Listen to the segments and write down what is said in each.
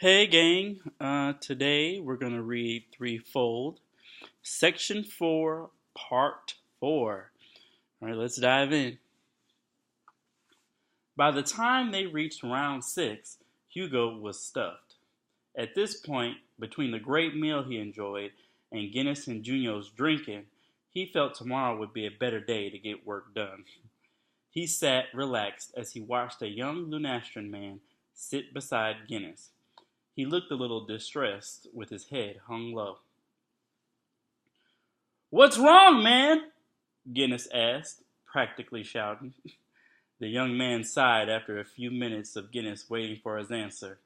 Hey gang, today we're going to read Threefold, Section 4, Part 4. Alright, let's dive in. By the time they reached round 6, Hugo was stuffed. At this point, between the great meal he enjoyed and Guinness and Junyo's drinking, he felt tomorrow would be a better day to get work done. He sat relaxed as he watched a young Lunastran man sit beside Guinness. He looked a little distressed with his head hung low. "What's wrong, man?" Guinness asked, practically shouting. The young man sighed after a few minutes of Guinness waiting for his answer.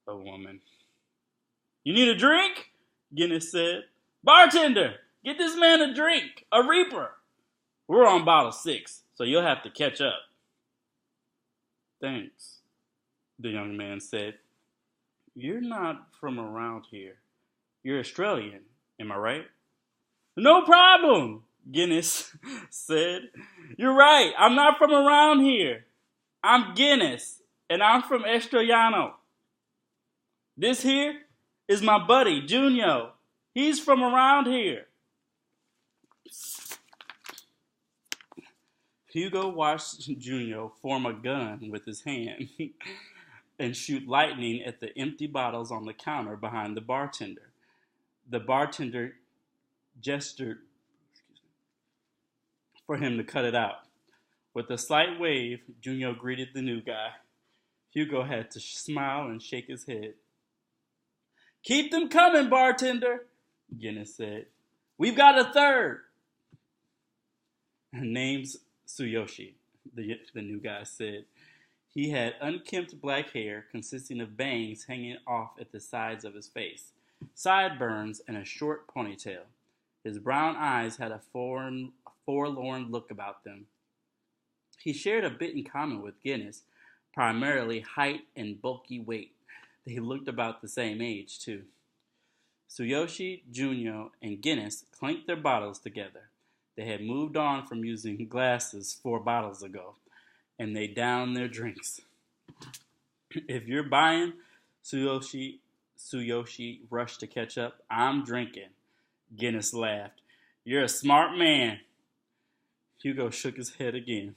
"A woman." "You need a drink?" Guinness said. "Bartender, get this man a drink, a reaper." "We're on bottle 6, so you'll have to catch up." "Thanks," the young man said. "You're not from around here. You're Australian, am I right?" "No problem," Guinness said. "You're right, I'm not from around here. I'm Guinness, and I'm from Estrellano. This here is my buddy, Junyo. He's from around here." Hugo watched Junyo form a gun with his hand and shoot lightning at the empty bottles on the counter behind the bartender. The bartender gestured for him to cut it out. With a slight wave, Junyo greeted the new guy. Hugo had to smile and shake his head. "Keep them coming, bartender," Guinness said. "We've got a third." "Name's Tsuyoshi," the new guy said. He had unkempt black hair consisting of bangs hanging off at the sides of his face, sideburns, and a short ponytail. His brown eyes had a forlorn look about them. He shared a bit in common with Guinness, primarily height and bulky weight. They looked about the same age, too. Tsuyoshi, Junyo, and Guinness clinked their bottles together. They had moved on from using glasses 4 bottles ago, and they downed their drinks. "If you're buying," Tsuyoshi rushed to catch up. "I'm drinking." Guinness laughed. "You're a smart man." Hugo shook his head again.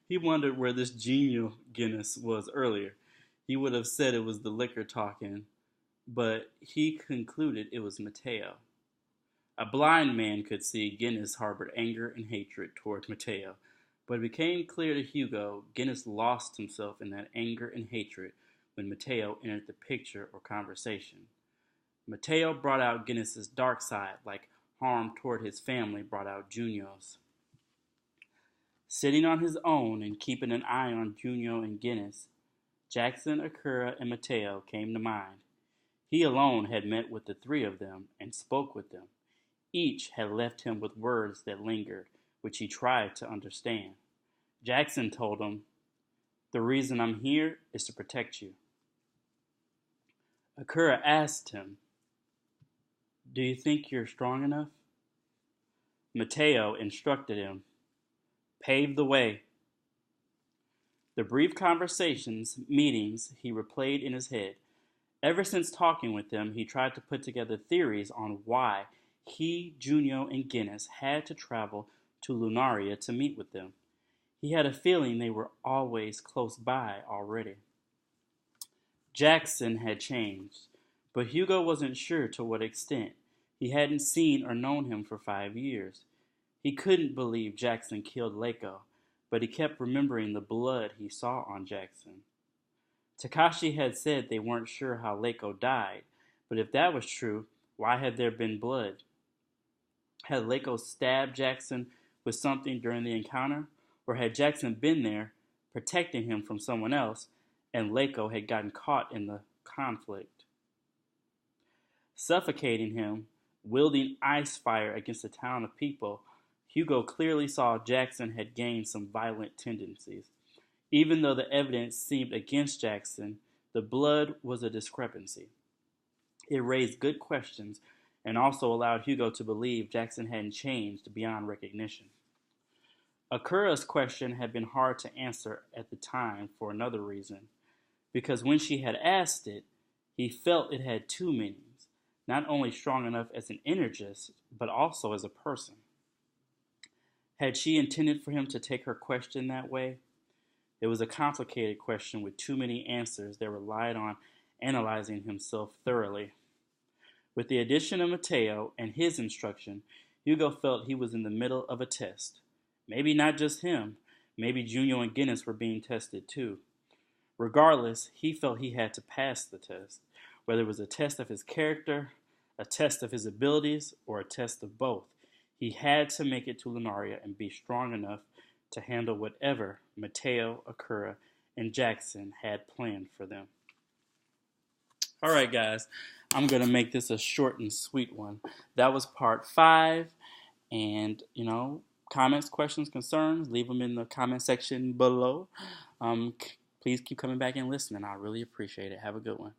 He wondered where this genial Guinness was earlier. He would have said it was the liquor talking, but he concluded it was Mateo. A blind man could see Guinness harbored anger and hatred toward Mateo, but it became clear to Hugo Guinness lost himself in that anger and hatred when Mateo entered the picture or conversation. Mateo brought out Guinness's dark side, like harm toward his family brought out Junyo's. Sitting on his own and keeping an eye on Junyo and Guinness, Jaxson, Akura, and Mateo came to mind. He alone had met with the 3 of them and spoke with them. Each had left him with words that lingered, which he tried to understand. Jaxson told him, "The reason I'm here is to protect you." Akura asked him, "Do you think you're strong enough?" Mateo instructed him, "Pave the way." The brief meetings he replayed in his head. Ever since talking with them, he tried to put together theories on why he, Junyo, and Guinness had to travel to Lunaria to meet with them. He had a feeling they were always close by already. Jaxson had changed, but Hugo wasn't sure to what extent. He hadn't seen or known him for 5 years. He couldn't believe Jaxson killed Leiko, but he kept remembering the blood he saw on Jaxson. Takashi had said they weren't sure how Leiko died, but if that was true, why had there been blood? Had Leiko stabbed Jaxson with something during the encounter, or had Jaxson been there, protecting him from someone else, and Leiko had gotten caught in the conflict? Suffocating him, wielding ice fire against a town of people, Hugo clearly saw Jaxson had gained some violent tendencies. Even though the evidence seemed against Jaxson, the blood was a discrepancy. It raised good questions and also allowed Hugo to believe Jaxson hadn't changed beyond recognition. Akura's question had been hard to answer at the time for another reason. because when she had asked it, he felt it had two meanings, not only strong enough as an energist, but also as a person. Had she intended for him to take her question that way? It was a complicated question with too many answers that relied on analyzing himself thoroughly. With the addition of Mateo and his instruction, Hugo felt he was in the middle of a test. Maybe not just him, maybe Junyo and Guinness were being tested too. Regardless, he felt he had to pass the test, whether it was a test of his character, a test of his abilities, or a test of both. He had to make it to Lunaria and be strong enough to handle whatever Mateo, Akura, and Jaxson had planned for them. All right, guys, I'm going to make this a short and sweet one. That was part 5, and, comments, questions, concerns, leave them in the comment section below. Please keep coming back and listening. I really appreciate it. Have a good one.